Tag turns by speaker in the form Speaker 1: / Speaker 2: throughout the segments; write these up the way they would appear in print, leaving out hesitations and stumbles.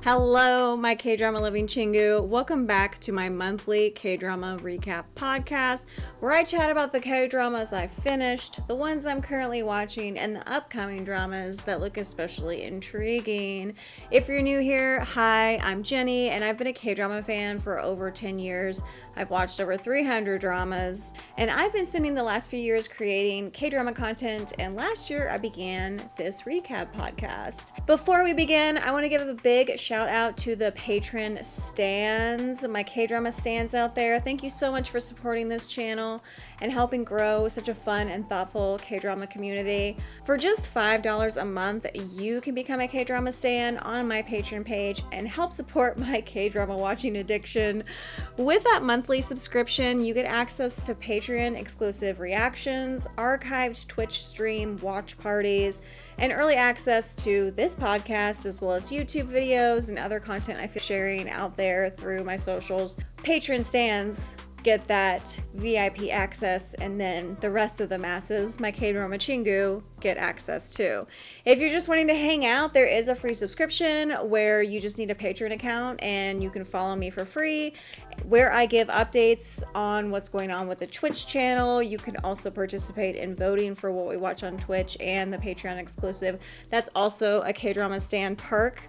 Speaker 1: Hello, my K-drama loving Chingu. Welcome back to my monthly K-drama recap podcast, where I chat about the K-dramas I've finished, the ones I'm currently watching, and the upcoming dramas that look especially intriguing. If you're new here, hi, I'm Jenny, and I've been a K-drama fan for over 10 years. I've watched over 300 dramas, and I've been spending the last few years creating K-drama content, and last year I began this recap podcast. Before we begin, I want to give a big shout out to the patron stans, my K-drama stans out there. Thank you so much for supporting this channel and helping grow such a fun and thoughtful K-drama community. For just $5 a month, you can become a K-drama stan on my Patreon page and help support my K-drama watching addiction. With that monthly subscription, you get access to Patreon exclusive reactions, archived Twitch stream watch parties, and early access to this podcast, as well as YouTube videos and other content I'm sharing out there through my socials. Patron stans get that VIP access, and then the rest of the masses, my K-drama Chingu, get access to. If you're just wanting to hang out, there is a free subscription where you just need a Patreon account and you can follow me for free, where I give updates on what's going on with the Twitch channel. You can also participate in voting for what we watch on Twitch and the Patreon exclusive. That's also a K-drama stan perk,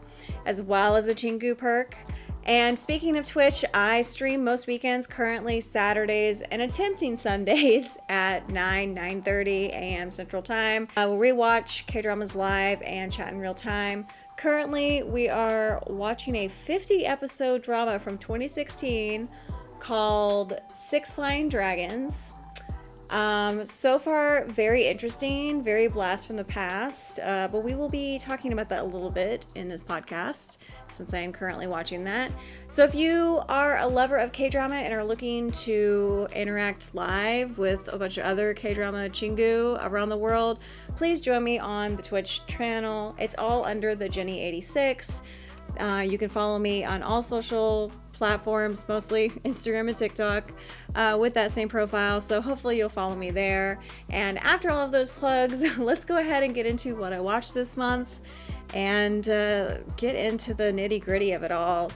Speaker 1: as well as a Chingu perk. And speaking of Twitch, I stream most weekends, currently Saturdays and attempting Sundays at 9:30 a.m. Central Time. I will rewatch K-dramas live and chat in real time. Currently, we are watching a 50-episode drama from 2016 called Six Flying Dragons. So far, very interesting, very blast from the past, but we will be talking about that a little bit in this podcast, since I am currently watching that. So if you are a lover of K-drama and are looking to interact live with a bunch of other K-drama Chingu around the world, please join me on the Twitch channel. It's all under the Jenny86. You can follow me on all social platforms, mostly Instagram and TikTok, with that same profile, so hopefully you'll follow me there. And after all of those plugs, let's go ahead and get into what I watched this month and get into the nitty-gritty of it all.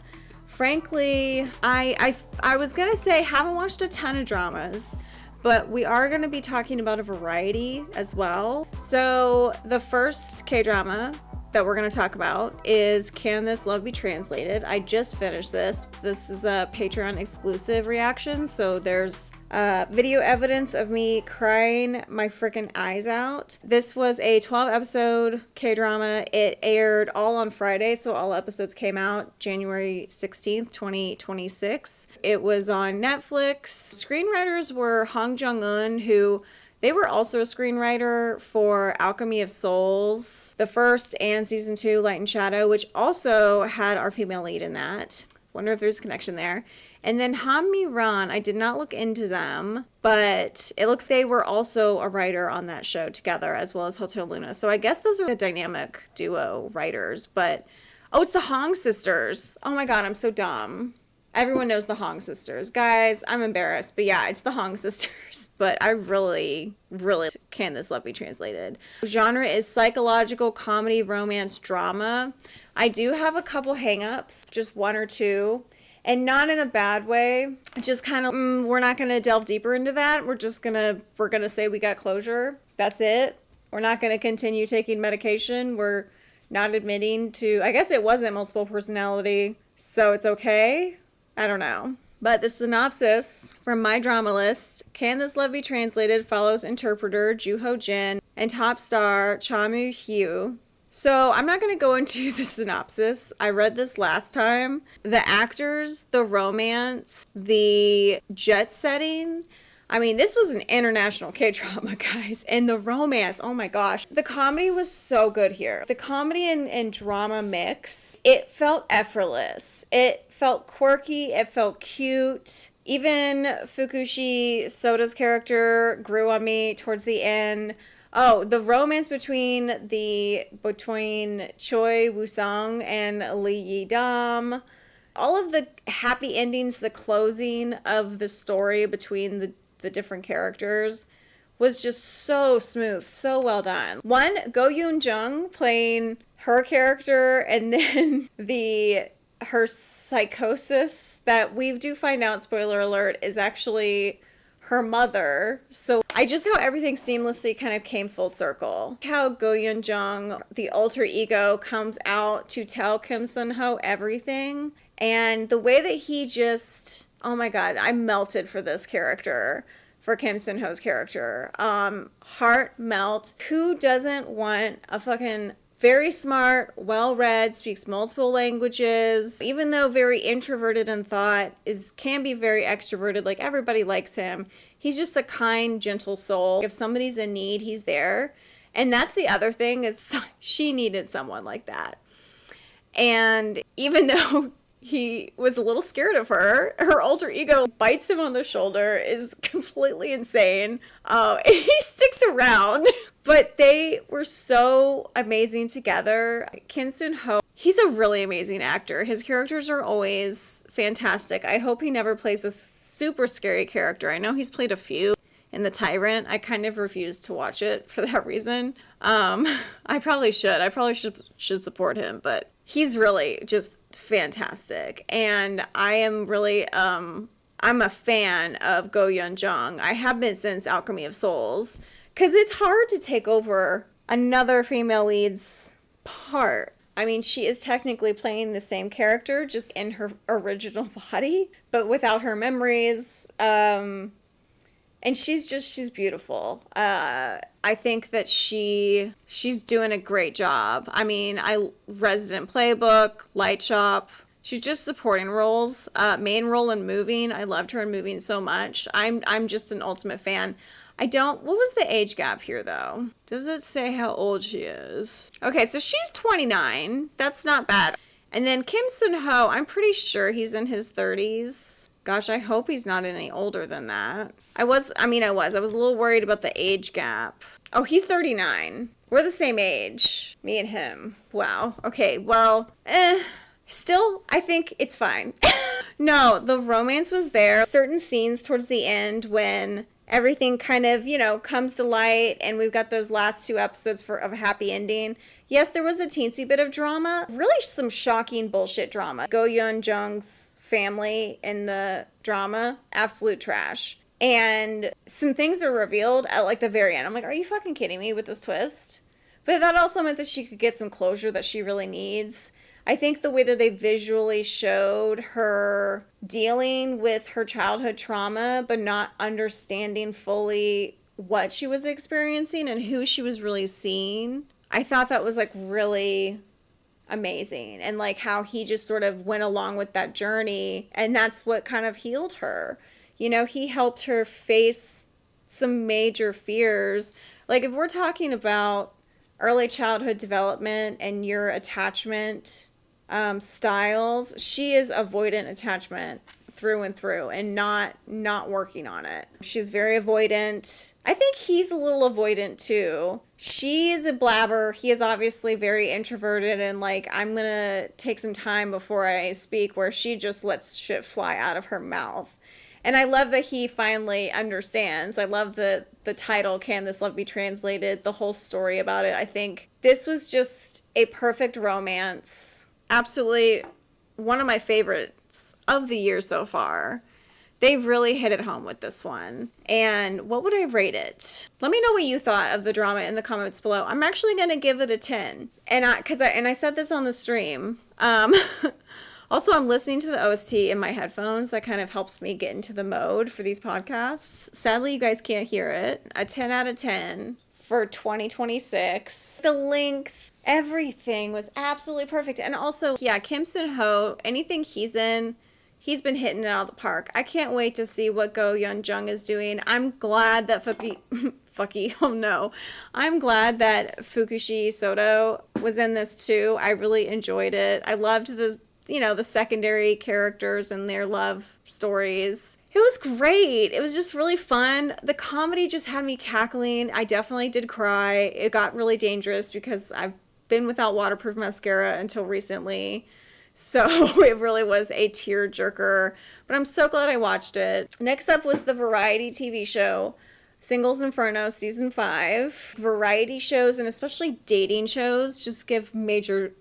Speaker 1: Frankly, I was gonna say haven't watched a ton of dramas, but we are going to be talking about a variety as well. So the first K-drama that we're going to talk about is Can This Love Be Translated? I just finished this. This is a Patreon exclusive reaction, so there's video evidence of me crying my freaking eyes out. This was a 12-episode K-drama. It aired all on Friday, so all episodes came out January 16th, 2026. It was on Netflix. Screenwriters were Hong Jung-un, who they were also a screenwriter for Alchemy of Souls, the first, and season 2, Light and Shadow, which also had our female lead in that. Wonder if there's a connection there. And then Han Mi-ran, I did not look into them, but it looks they were also a writer on that show together, as well as Hotel Luna. So I guess those are the dynamic duo writers, but oh, it's the Hong sisters. Oh my god, I'm so dumb. Everyone knows the Hong sisters. Guys, I'm embarrassed, but yeah, it's the Hong sisters. But I really Can This Love Be Translated? Genre is psychological comedy, romance, drama. I do have a couple hang-ups, just one or two, and not in a bad way. Just kind of, we're not going to delve deeper into that. We're going to say we got closure. That's it. We're not going to continue taking medication. We're not admitting to, I guess it wasn't multiple personality, so it's okay. I don't know. But the synopsis from my drama list, Can This Love Be Translated, follows interpreter Joo Ho Jin and top star Cha Moo Hyu. So I'm not going to go into the synopsis. I read this last time. The actors, the romance, the jet setting. I mean, this was an international K-drama, guys. And the romance, oh my gosh. The comedy was so good here. The comedy and drama mix, it felt effortless. It felt quirky. It felt cute. Even Fukushi Soda's character grew on me towards the end. Oh, the romance between Choi Woo-sung and Lee Yi-dam. All of the happy endings, the closing of the story between the different characters was just so smooth, so well done. One, Go Yoon Jung playing her character, and then her psychosis that we do find out, spoiler alert, is actually her mother. So I just how everything seamlessly kind of came full circle. How Go Yoon Jung, the alter ego, comes out to tell Kim Sun Ho everything. And the way that he just, oh my God, I melted for this character, for Kim Sun Ho's character. Heart melt. Who doesn't want a fucking very smart, well-read, speaks multiple languages, even though very introverted in thought, can be very extroverted, like everybody likes him. He's just a kind, gentle soul. If somebody's in need, he's there. And that's the other thing, is she needed someone like that. And even though he was a little scared of her alter ego bites him on the shoulder, is completely insane. And he sticks around. But they were so amazing together. Kim Sun Ho, he's a really amazing actor. His characters are always fantastic. I hope he never plays a super scary character. I know he's played a few in The Tyrant. I kind of refuse to watch it for that reason. I probably should. I probably should support him, but he's really just fantastic. And I am really, I'm a fan of Go Yoon Jung. I have been since Alchemy of Souls. Because it's hard to take over another female lead's part. I mean, she is technically playing the same character, just in her original body, but without her memories. And she's beautiful. I think that she's doing a great job. I mean, Resident Playbook, Light Shop. She's just supporting roles. Main role in Moving. I loved her in Moving so much. I'm just an ultimate fan. What was the age gap here, though? Does it say how old she is? Okay, so she's 29. That's not bad. And then Kim Sun Ho, I'm pretty sure he's in his 30s. Gosh, I hope he's not any older than that. I was a little worried about the age gap. Oh, he's 39. We're the same age, me and him. Wow. Okay, well, still, I think it's fine. No, the romance was there. Certain scenes towards the end when everything kind of, comes to light, and we've got those last 2 episodes of a happy ending. Yes, there was a teensy bit of drama. Really some shocking bullshit drama. Go Yoon Jung's family in the drama, absolute trash. And some things are revealed at like the very end. I'm like, are you fucking kidding me with this twist? But that also meant that she could get some closure that she really needs. I think the way that they visually showed her dealing with her childhood trauma, but not understanding fully what she was experiencing and who she was really seeing, I thought that was like really amazing. And like how he just sort of went along with that journey, and that's what kind of healed her. He helped her face some major fears. Like if we're talking about early childhood development and your attachment styles, she is avoidant attachment through and through, and not working on it. She's very avoidant. I think he's a little avoidant too. She's a blabber. He is obviously very introverted and like, I'm gonna take some time before I speak, where she just lets shit fly out of her mouth. And I love that he finally understands. I love the title, Can This Love Be Translated? The whole story about it. I think this was just a perfect romance. Absolutely one of my favorites of the year so far. They've really hit it home with this one. And what would I rate it? Let me know what you thought of the drama in the comments below. I'm actually going to give it a 10. And I said this on the stream. Also, I'm listening to the OST in my headphones. That kind of helps me get into the mode for these podcasts. Sadly, you guys can't hear it. A 10 out of 10 for 2026. The length, everything was absolutely perfect. And also, yeah, Kim Sun Ho, anything he's in, he's been hitting it out of the park. I can't wait to see what Go Yoon Jung is doing. I'm glad that I'm glad that Fukushi Soto was in this too. I really enjoyed it. I loved the secondary characters and their love stories. It was great. It was just really fun. The comedy just had me cackling. I definitely did cry. It got really dangerous because I've been without waterproof mascara until recently. So it really was a tear jerker. But I'm so glad I watched it. Next up was the variety TV show Singles Inferno season 5. Variety shows and especially dating shows just give major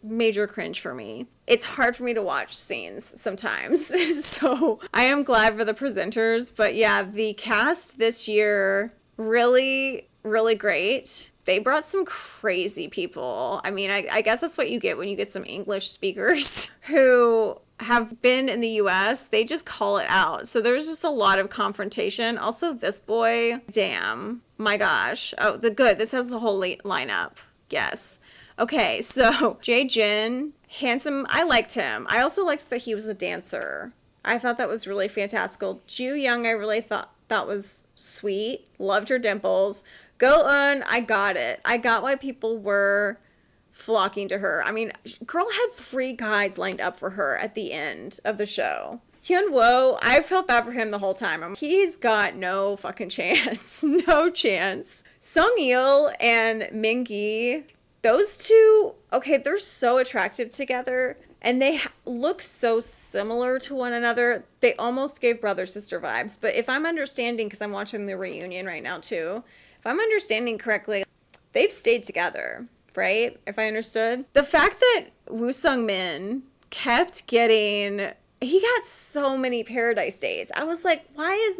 Speaker 1: cringe for me. It's hard for me to watch scenes sometimes. So I am glad for the presenters. But yeah, the cast this year, really, really great. They brought some crazy people. I mean, I guess that's what you get when you get some English speakers who have been in the US. They just call it out. So there's just a lot of confrontation. Also, this boy, damn, my gosh. Oh, this has the whole lineup. Yes. Okay, so Jae-jin, handsome. I liked him. I also liked that he was a dancer. I thought that was really fantastical. Ju-young, I really thought that was sweet. Loved her dimples. Go-eun, I got it. I got why people were flocking to her. I mean, girl had 3 guys lined up for her at the end of the show. Hyun-woo, I felt bad for him the whole time. He's got no fucking chance. No chance. Sung-il and Mingi, those two, okay, they're so attractive together. And they look so similar to one another. They almost gave brother-sister vibes. But if I'm understanding, because I'm watching the reunion right now too, if I'm understanding correctly, they've stayed together, right? If I understood. The fact that Woo Sung-min kept getting, he got so many Paradise Days. I was like, why?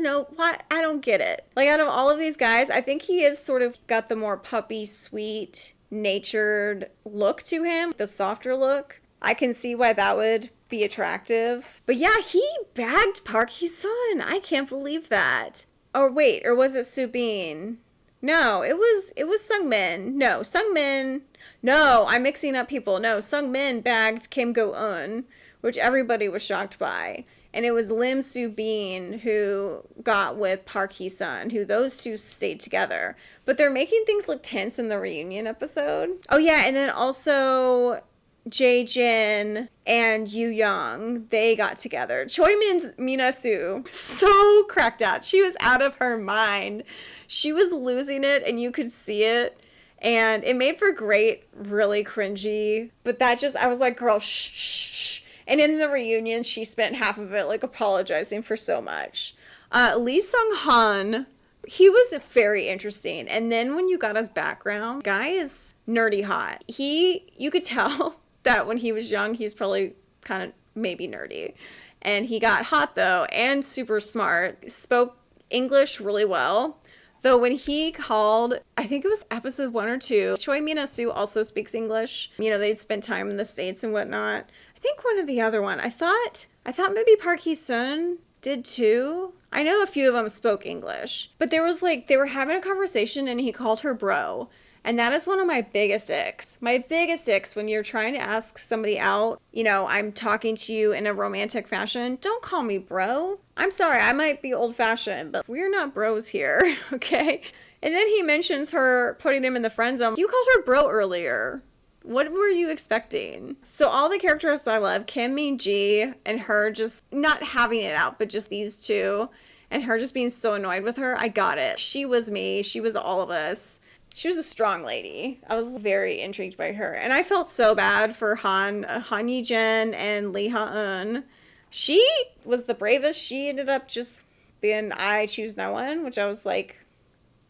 Speaker 1: I don't get it. Like, out of all of these guys, I think he is sort of got the more puppy, sweet, natured look to him, the softer look. I can see why that would be attractive. But yeah, he bagged Park Hee-sun. I can't believe that. Or wait, or was it Subin? No, it was Sung-min. No, Sung-min. No, I'm mixing up people. No, Sung-min bagged Kim Go-eun, which everybody was shocked by. And it was Lim Soo-bin who got with Park Hee-sun, who those two stayed together. But they're making things look tense in the reunion episode. Oh yeah, and then also Jae-jin and Yu-young, they got together. Choi Min's Mina-soo, so cracked out. She was out of her mind. She was losing it, and you could see it. And it made for great, really cringy. But that just, I was like, girl, shh, shh, shh. And in the reunion, she spent half of it, like, apologizing for so much. Lee Sung-han, he was very interesting. And then when you got his background, guy is nerdy hot. You could tell that when he was young, he was probably kind of maybe nerdy. And he got hot, though, and super smart. Spoke English really well. Though when he called, I think it was episode 1 or 2, Choi Mina-soo also speaks English. You know, they spent time in the States and whatnot. I think one of the other one. I thought maybe Park Hee-sun did too. I know a few of them spoke English. But there was like, they were having a conversation and he called her bro. And that is one of my biggest icks. My biggest icks when you're trying to ask somebody out, you know, I'm talking to you in a romantic fashion. Don't call me bro. I'm sorry, I might be old fashioned, but we're not bros here, okay? And then he mentions her putting him in the friend zone. You called her bro earlier. What were you expecting? So all the characters I love, Kim Min-ji and her just not having it out, but just these two, and her just being so annoyed with her, I got it. She was me. She was all of us. She was a strong lady. I was very intrigued by her. And I felt so bad for Han Yi-jin and Lee Ha-eun. She was the bravest. She ended up just being, I choose no one, which I was like,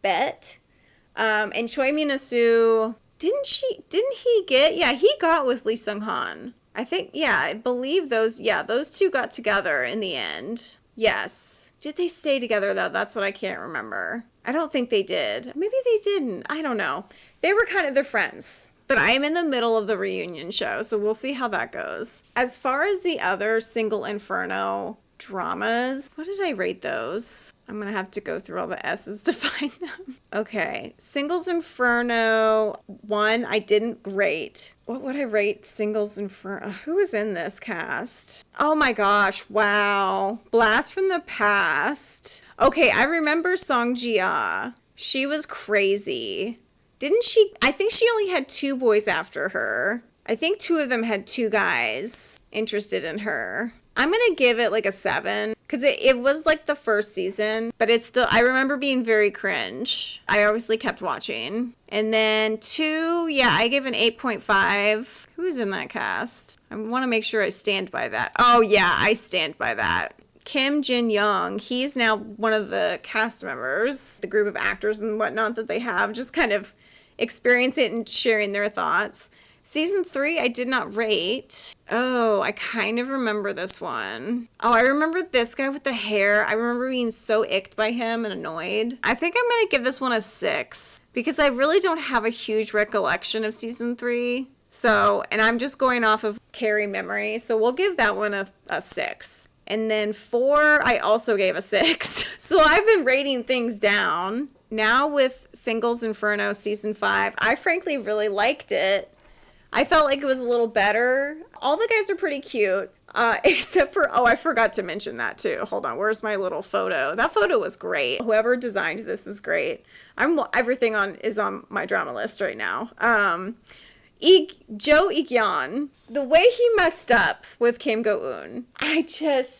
Speaker 1: bet. And Choi Mina-soo, didn't he get, yeah, he got with Lee Sung-han. I think, yeah, I believe those two got together in the end. Yes. Did they stay together, though? That's what I can't remember. I don't think they did. Maybe they didn't. I don't know. They were kind of their friends. But I am in the middle of the reunion show, so we'll see how that goes. As far as the other single Inferno dramas, what did I rate those? I'm going to have to go through all the S's to find them. Okay. Singles Inferno 1, I didn't rate. What would I rate Singles Inferno? Who was in this cast? Oh my gosh. Wow. Blast from the Past. Okay, I remember Song Ji-ah. She was crazy. Didn't she? I think she only had 2 boys after her. I think 2 of them had 2 guys interested in her. I'm going to give it like a 7 because it was like the first season, but it's still, I remember being very cringe. I obviously kept watching. And then 2, yeah, I gave an 8.5. Who's in that cast? I want to make sure I stand by that. Oh yeah, I stand by that. Kim Jin Young, he's now one of the cast members, the group of actors and whatnot that they have, just kind of experience it and sharing their thoughts. Season 3, I did not rate. Oh, I kind of remember this one. Oh, I remember this guy with the hair. I remember being so icked by him and annoyed. I think I'm going to give this one a 6 because I really don't have a huge recollection of season 3. So, and I'm just going off of carrying memory. So we'll give that one a 6. And then 4, I also gave a 6. So I've been rating things down. Now with Singles Inferno season 5, I frankly really liked it. I felt like it was a little better. All the guys are pretty cute, except for, I forgot to mention that too. Hold on, where's my little photo? That photo was great. Whoever designed this is great. Everything is on my drama list right now. Jo Ik-yeon, the way he messed up with Kim Go-eun,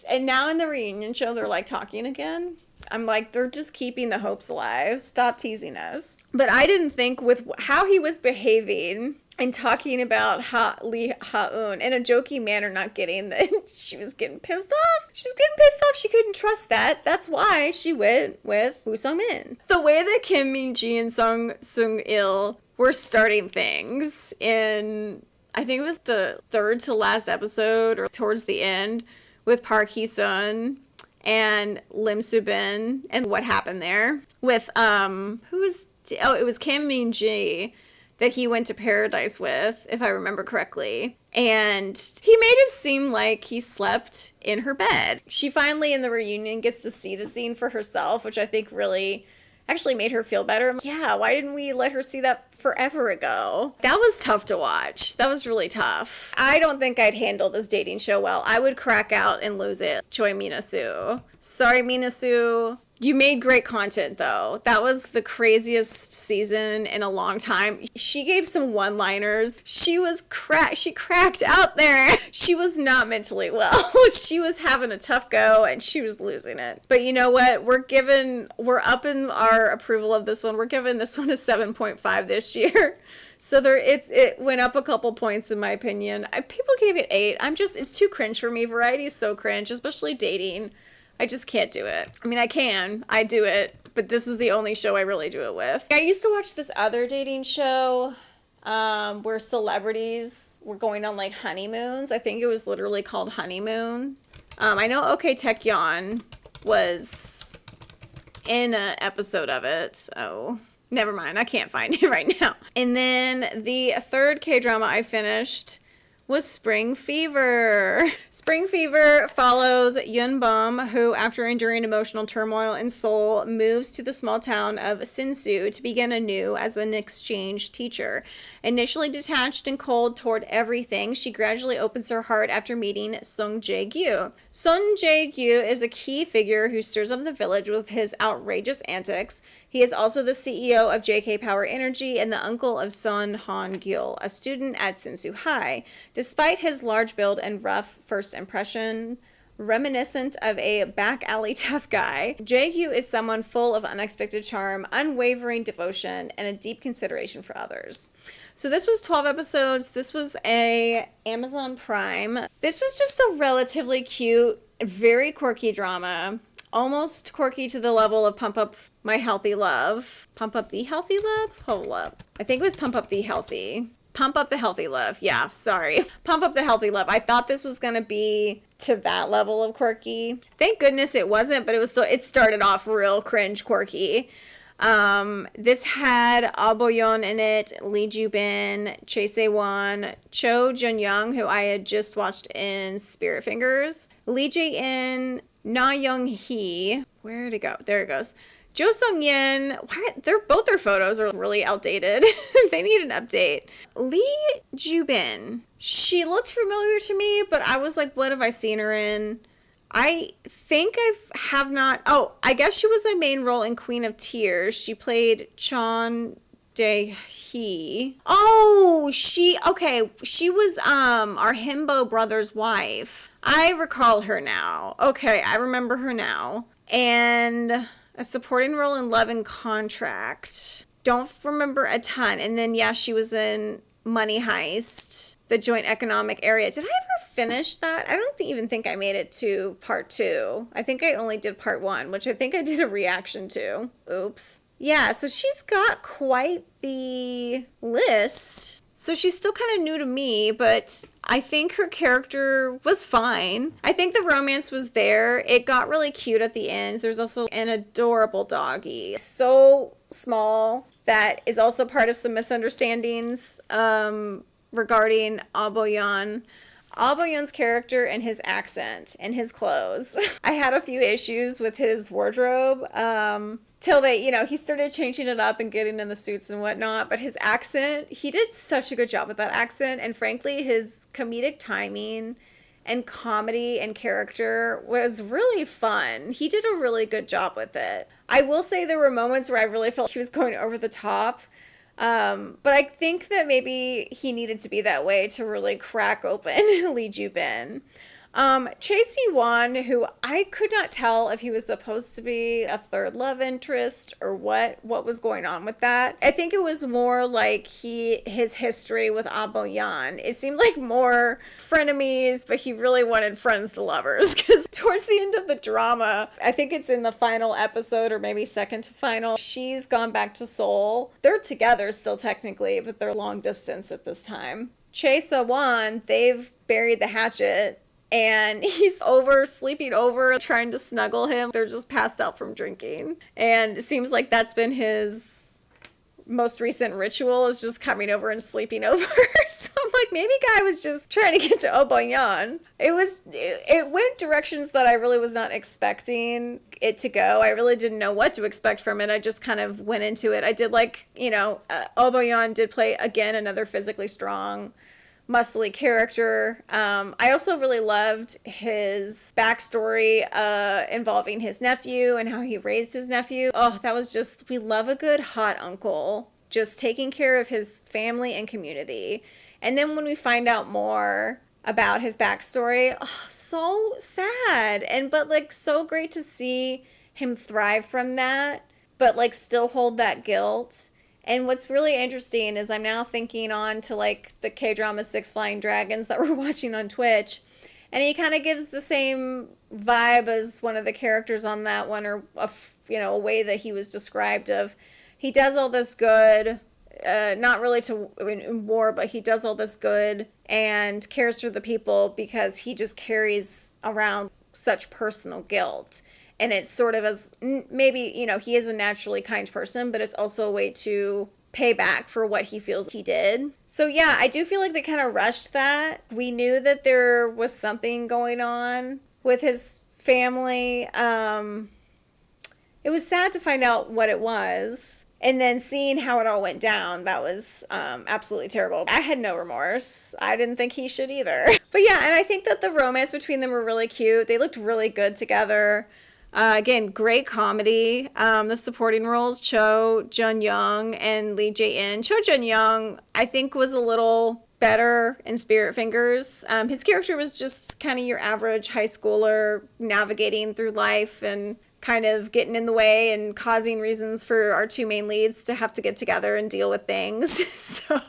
Speaker 1: and now in the reunion show, they're like talking again. I'm like, they're just keeping the hopes alive. Stop teasing us. But I didn't think with how he was behaving and talking about Lee Ha-eun in a jokey manner, not getting that she was getting pissed off. She was getting pissed off. She couldn't trust that. That's why she went with Woo Sung-min. The way that Kim Min-ji and Sung Seung-il were starting things in, I think it was the third to last episode or towards the end with Park Hee-sun and Lim Soo-bin and what happened there with, it was Kim Min-ji that he went to Paradise with, if I remember correctly. And he made it seem like he slept in her bed. She finally, in the reunion, gets to see the scene for herself, which I think really actually made her feel better. Yeah, why didn't we let her see that forever ago? That was tough to watch. That was really tough. I don't think I'd handle this dating show well. I would crack out and lose it. Choi Mina-soo. Sorry, Mina-soo. You made great content, though. That was the craziest season in a long time. She gave some one-liners. She cracked out there. She was not mentally well. She was having a tough go, and she was losing it. But you know what? We're up in our approval of this one. We're giving this one a 7.5 this year. So it went up a couple points in my opinion. People gave it 8. It's too cringe for me. Variety is so cringe, especially dating. I just can't do it. I mean, I do it, but this is the only show I really do it with. I used to watch this other dating show where celebrities were going on like honeymoons. I think it was literally called Honeymoon. I know OK Taecyeon was in an episode of it. Oh, never mind. I can't find it right now. And then the third K-drama I finished was Spring Fever. Spring Fever follows Yun Bum, who, after enduring emotional turmoil in Seoul, moves to the small town of Sinsu to begin anew as an exchange teacher. Initially detached and cold toward everything, she gradually opens her heart after meeting Sung Jae-gyu. Sung Jae-gyu is a key figure who stirs up the village with his outrageous antics. He is also the CEO of JK Power Energy and the uncle of Son Han-gyul, a student at Sinsu High. Despite his large build and rough first impression, reminiscent of a back alley tough guy, Jae-gyu is someone full of unexpected charm, unwavering devotion, and a deep consideration for others. So this was 12 episodes. This was a Amazon Prime. This was just a relatively cute, very quirky drama. Almost quirky to the level of Pump Up My Healthy Love. Pump Up the Healthy Love? Hold up. I think it was Pump Up the Healthy. Pump Up the Healthy Love. Yeah, sorry. Pump Up the Healthy Love. I thought this was going to be to that level of quirky. Thank goodness it wasn't, but it started off real cringe quirky. This had Ah Bo-yeon in it, Lee Ju-bin, Chae Se-won, Cho Jun-young, who I had just watched in Spirit Fingers, Lee Jae-in, Na Young-hee, where'd it go? There it goes. Jo Sung-yin, both their photos are really outdated. They need an update. Lee Ju-bin, she looked familiar to me, but I was like, what have I seen her in? I think I guess she was the main role in Queen of Tears. She played Chon Dae-hee. Oh, she was our Himbo brother's wife. I recall her now. Okay, I remember her now. And a supporting role in Love and Contract. Don't remember a ton. And then, yeah, she was in Money Heist, the Joint Economic Area. Did I ever finish that. I don't even think I made it to part 2. I think I only did part 1, which I think I did a reaction to. Oops. Yeah, so she's got quite the list. So she's still kind of new to me, but I think her character was fine. I think the romance was there. It got really cute at the end. There's also an adorable doggy. So small that is also part of some misunderstandings regarding Aboyan. Aboyan's character and his accent and his clothes. I had a few issues with his wardrobe. Till they, he started changing it up and getting in the suits and whatnot. But his accent, he did such a good job with that accent. And frankly, his comedic timing and comedy and character was really fun. He did a really good job with it. I will say there were moments where I really felt he was going over the top. But I think that maybe he needed to be that way to really crack open Lee Ju-bin. Chae Si-won, who I could not tell if he was supposed to be a third love interest or what was going on with that. I think it was more like his history with Aboyan. It seemed like more frenemies, but he really wanted friends to lovers, because towards the end of the drama, I think it's in the final episode or maybe second to final, she's gone back to Seoul. They're together still technically, but they're long distance at this time. Chae Si-won, they've buried the hatchet. And he's sleeping over, trying to snuggle him. They're just passed out from drinking. And it seems like that's been his most recent ritual, is just coming over and sleeping over. So I'm like, maybe guy was just trying to get to Aboyan. It went directions that I really was not expecting it to go. I really didn't know what to expect from it. I just kind of went into it. I did Aboyan did play, again, another physically strong, muscly character. I also really loved his backstory involving his nephew and how he raised his nephew. Oh, that was just, we love a good hot uncle, just taking care of his family and community. And then when we find out more about his backstory, oh, so sad. But so great to see him thrive from that, but still hold that guilt. And what's really interesting is I'm now thinking on to the K-drama Six Flying Dragons that we're watching on Twitch. And he kind of gives the same vibe as one of the characters on that one, or a way that he was described of. He does all this good, not really in war, but he does all this good and cares for the people because he just carries around such personal guilt. And it's sort of as maybe, he is a naturally kind person, but it's also a way to pay back for what he feels he did. So yeah, I do feel like they kind of rushed that. We knew that there was something going on with his family. It was sad to find out what it was. And then seeing how it all went down, that was absolutely terrible. I had no remorse. I didn't think he should either. But yeah, and I think that the romance between them were really cute. They looked really good together. Again, great comedy. The supporting roles, Cho Jun-young and Lee Jae-in. Cho Jun-young, I think, was a little better in Spirit Fingers. His character was just kind of your average high schooler navigating through life and kind of getting in the way and causing reasons for our two main leads to have to get together and deal with things. So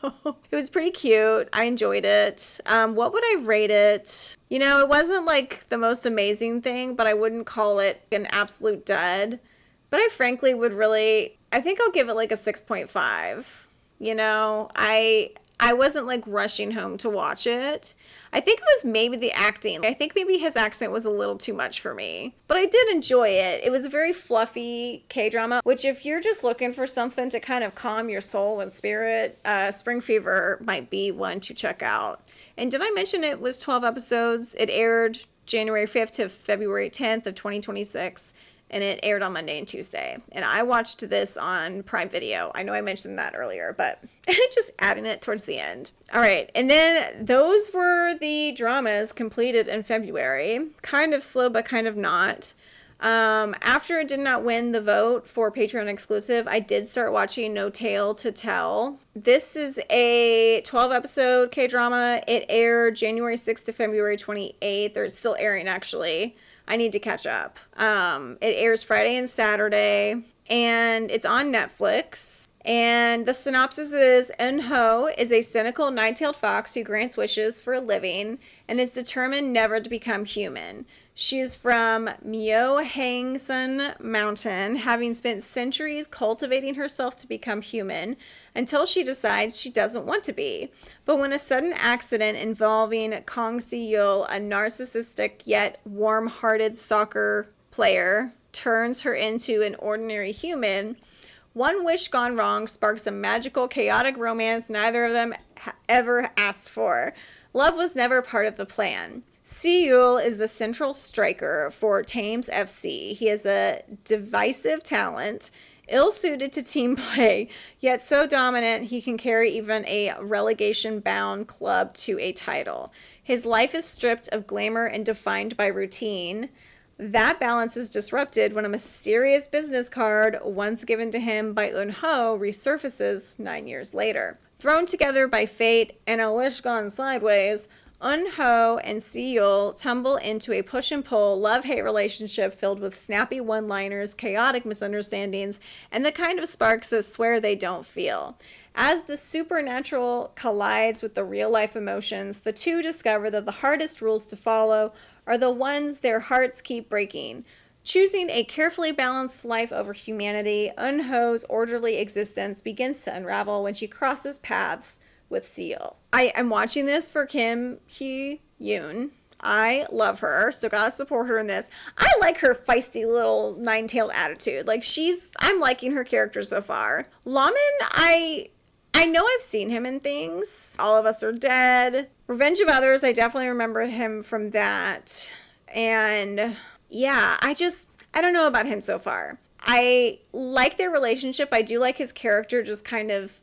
Speaker 1: it was pretty cute. I enjoyed it. What would I rate it? It wasn't the most amazing thing, but I wouldn't call it an absolute dud. But I frankly I think I'll give it a 6.5. I wasn't rushing home to watch it. I think it was maybe the acting. I think maybe his accent was a little too much for me. But I did enjoy it. It was a very fluffy K-drama, which if you're just looking for something to kind of calm your soul and spirit, Spring Fever might be one to check out. And did I mention it was 12 episodes? It aired January 5th to February 10th of 2026. And it aired on Monday and Tuesday. And I watched this on Prime Video. I know I mentioned that earlier, but just adding it towards the end. All right. And then those were the dramas completed in February. Kind of slow, but kind of not. After it did not win the vote for Patreon exclusive, I did start watching No Tale to Tell. This is a 12-episode K-drama. It aired January 6th to February 28th. Or it's still airing, actually. I need to catch up. It airs Friday and Saturday, and it's on Netflix. And the synopsis is Eun-ho is a cynical nine-tailed fox who grants wishes for a living and is determined never to become human. She is from Myeohangsan Mountain, having spent centuries cultivating herself to become human until she decides she doesn't want to be. But when a sudden accident involving Kang Si-yul, a narcissistic yet warm-hearted soccer player, turns her into an ordinary human, one wish gone wrong sparks a magical, chaotic romance neither of them ever asked for. Love was never part of the plan. Si-yul is the central striker for Thames FC. He is a divisive talent, ill-suited to team play, yet so dominant he can carry even a relegation-bound club to a title. His life is stripped of glamour and defined by routine. That balance is disrupted when a mysterious business card, once given to him by Eun-ho, resurfaces 9 years later. Thrown together by fate and a wish gone sideways, Eun-ho and Si-yul tumble into a push-and-pull love-hate relationship filled with snappy one-liners, chaotic misunderstandings, and the kind of sparks that swear they don't feel. As the supernatural collides with the real-life emotions, the two discover that the hardest rules to follow are the ones their hearts keep breaking. Choosing a carefully balanced life over humanity, Eun-ho's orderly existence begins to unravel when she crosses paths with Si-yul. I am watching this for Kim Hee-yoon. I love her, so gotta support her in this. I like her feisty little nine-tailed attitude. I'm liking her character so far. Lamin, I know I've seen him in things. All of Us Are Dead. Revenge of Others, I definitely remember him from that. And yeah, I don't know about him so far. I like their relationship. I do like his character just kind of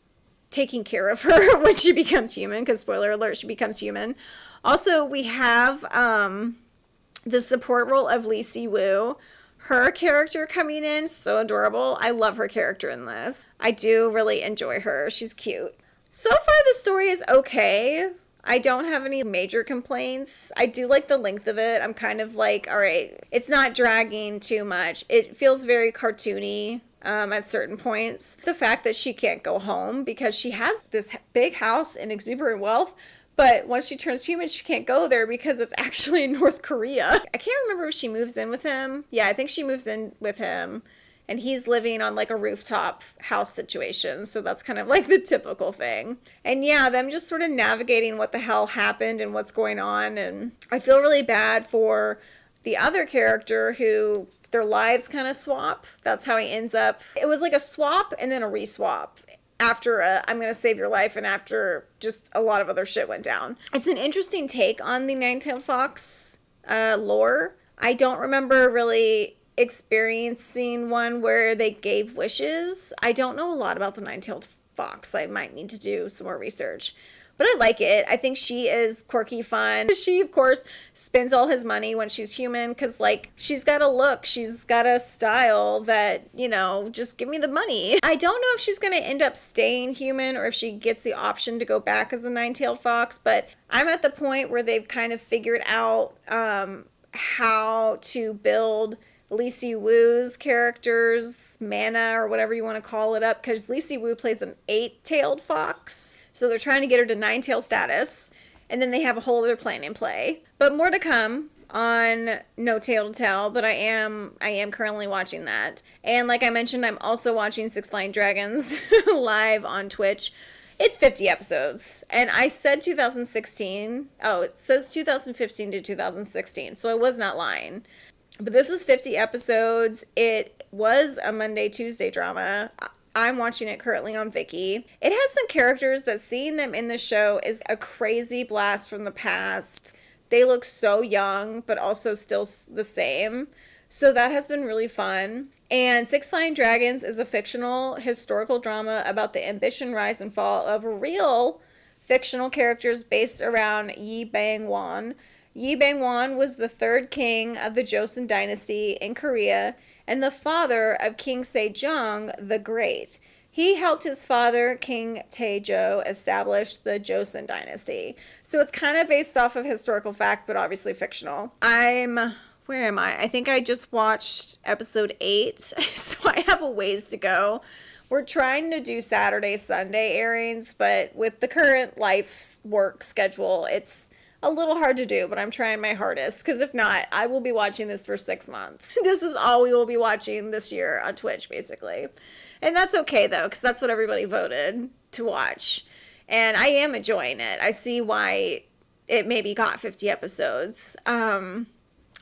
Speaker 1: taking care of her when she becomes human, because spoiler alert, she becomes human. Also, we have the support role of Lee Si-woo. Her character coming in, so adorable. I love her character in this. I do really enjoy her. She's cute. So far, the story is okay. I don't have any major complaints. I do like the length of it. I'm kind of like, all right, it's not dragging too much. It feels very cartoony at certain points. The fact that she can't go home because she has this big house and exuberant wealth, but once she turns human, she can't go there because it's actually in North Korea. I can't remember if she moves in with him. Yeah, I think she moves in with him. And he's living on like a rooftop house situation. So that's kind of like the typical thing. And yeah, them just sort of navigating what the hell happened and what's going on. And I feel really bad for the other character who their lives kind of swap. That's how he ends up. It was like a swap and then a re-swap. After I'm going to save your life and after just a lot of other shit went down. It's an interesting take on the Nine-Tailed Fox lore. I don't remember really experiencing one where they gave wishes. I don't know a lot about the Nine-Tailed Fox. I might need to do some more research. But I like it. I think she is quirky, fun. She, of course, spends all his money when she's human because, like, she's got a look. She's got a style that, just give me the money. I don't know if she's going to end up staying human or if she gets the option to go back as a nine-tailed fox. But I'm at the point where they've kind of figured out how to build Lee Si-woo's character's mana or whatever you want to call it up, because Lee Si-woo plays an 8-tailed fox. So they're trying to get her to 9-tail status, and then they have a whole other plan in play. But more to come on No Tale to Tell, but I am currently watching that. And like I mentioned, I'm also watching Six Flying Dragons live on Twitch. It's 50 episodes, and I said 2016. Oh, it says 2015 to 2016, so I was not lying. But this is 50 episodes. It was a Monday-Tuesday drama. I'm watching it currently on Viki. It has some characters that seeing them in the show is a crazy blast from the past. They look so young, but also still the same. So that has been really fun. And Six Flying Dragons is a fictional historical drama about the ambition, rise, and fall of real fictional characters based around Yi Bang-won. Yi Bang-won was the third king of the Joseon Dynasty in Korea and the father of King Sejong the Great. He helped his father, King Taejo, establish the Joseon Dynasty. So it's kind of based off of historical fact, but obviously fictional. Where am I? I think I just watched episode 8, so I have a ways to go. We're trying to do Saturday, Sunday airings, but with the current life work schedule, it's a little hard to do, but I'm trying my hardest, because if not, I will be watching this for 6 months. This is all we will be watching this year on Twitch, basically. And that's okay, though, because that's what everybody voted to watch. And I am enjoying it. I see why it maybe got 50 episodes. But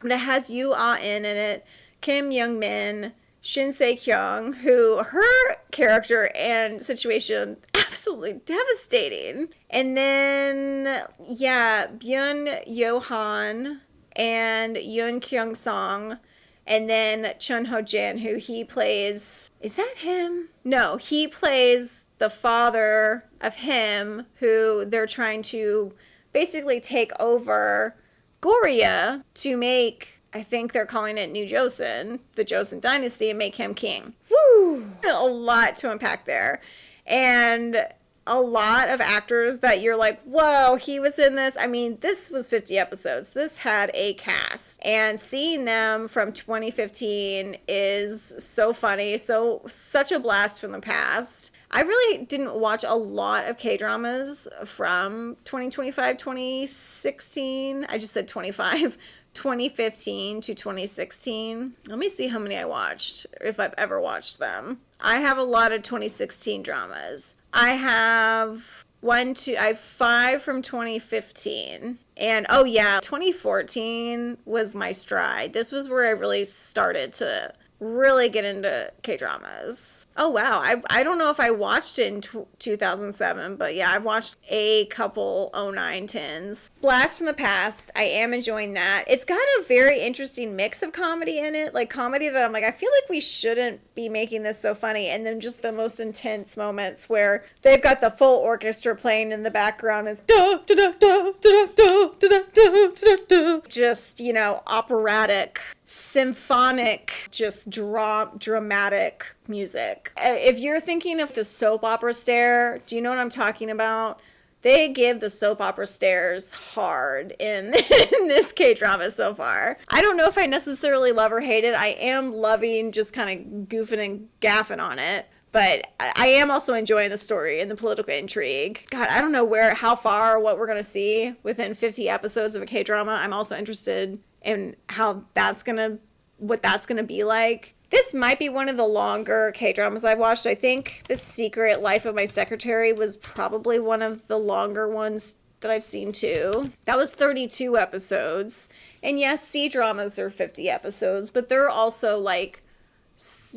Speaker 1: it has Yoo Ah-in in it, Kim Young-min, Shin Se-kyung, who her character and situation absolutely devastating. And then, yeah, Byun Yo-han and Yoon Kyung-song. And then Chun Ho-jin, who he plays... Is that him? No, he plays the father of him, who they're trying to basically take over Goryeo to make... I think they're calling it New Joseon, the Joseon Dynasty, and make him king. Woo! A lot to unpack there. And a lot of actors that you're like, whoa, he was in this. I mean, this was 50 episodes. This had a cast. And seeing them from 2015 is so funny. Such a blast from the past. I really didn't watch a lot of K-dramas from 2025, 2016. I just said 25. 2015 to 2016. Let me see how many I watched, if I've ever watched them. I have a lot of 2016 dramas. I have 5 from 2015. And oh yeah, 2014 was my stride. This was where I really started to really get into K-dramas. Oh wow, I don't know if I watched it in 2007, but yeah, I've watched a couple 09-10s. Blast from the Past, I am enjoying that. It's got a very interesting mix of comedy in it, like comedy that I'm like, I feel like we shouldn't be making this so funny, and then just the most intense moments where they've got the full orchestra playing in the background. It's da da da da da da da da da da, just, you know, operatic, symphonic, just dramatic music. If you're thinking of the soap opera stare, do you know what I'm talking about? They give the soap opera stares hard in this K-drama so far. I don't know if I necessarily love or hate it. I am loving just kind of goofing and gaffing on it. But I am also enjoying the story and the political intrigue. God, I don't know how far, what we're going to see within 50 episodes of a K-drama. I'm also interested in what that's going to be like. This might be one of the longer K-dramas I've watched. I think The Secret Life of My Secretary was probably one of the longer ones that I've seen too. That was 32 episodes. And yes, C-dramas are 50 episodes, but they're also like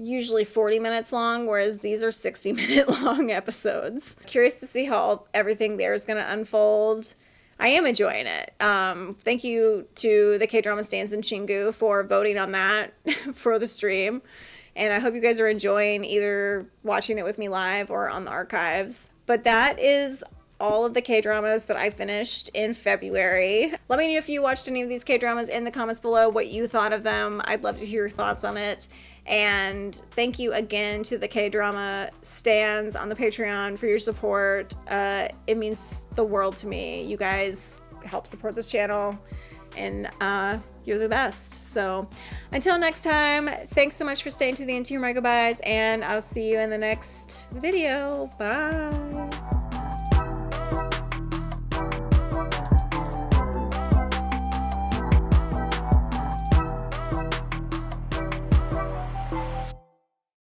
Speaker 1: usually 40 minutes long, whereas these are 60-minute long episodes. Curious to see how everything there is going to unfold. I am enjoying it. Thank you to the K-drama stans in Chingu for voting on that for the stream. And I hope you guys are enjoying either watching it with me live or on the archives. But that is all of the K-dramas that I finished in February. Let me know if you watched any of these K-dramas in the comments below, what you thought of them. I'd love to hear your thoughts on it. And thank you again to the K-drama stans on the Patreon for your support. It means the world to me. You guys help support this channel, and you're the best. So until next time, thanks so much for staying to the end. To my goodbyes, and I'll see you in the next video. Bye.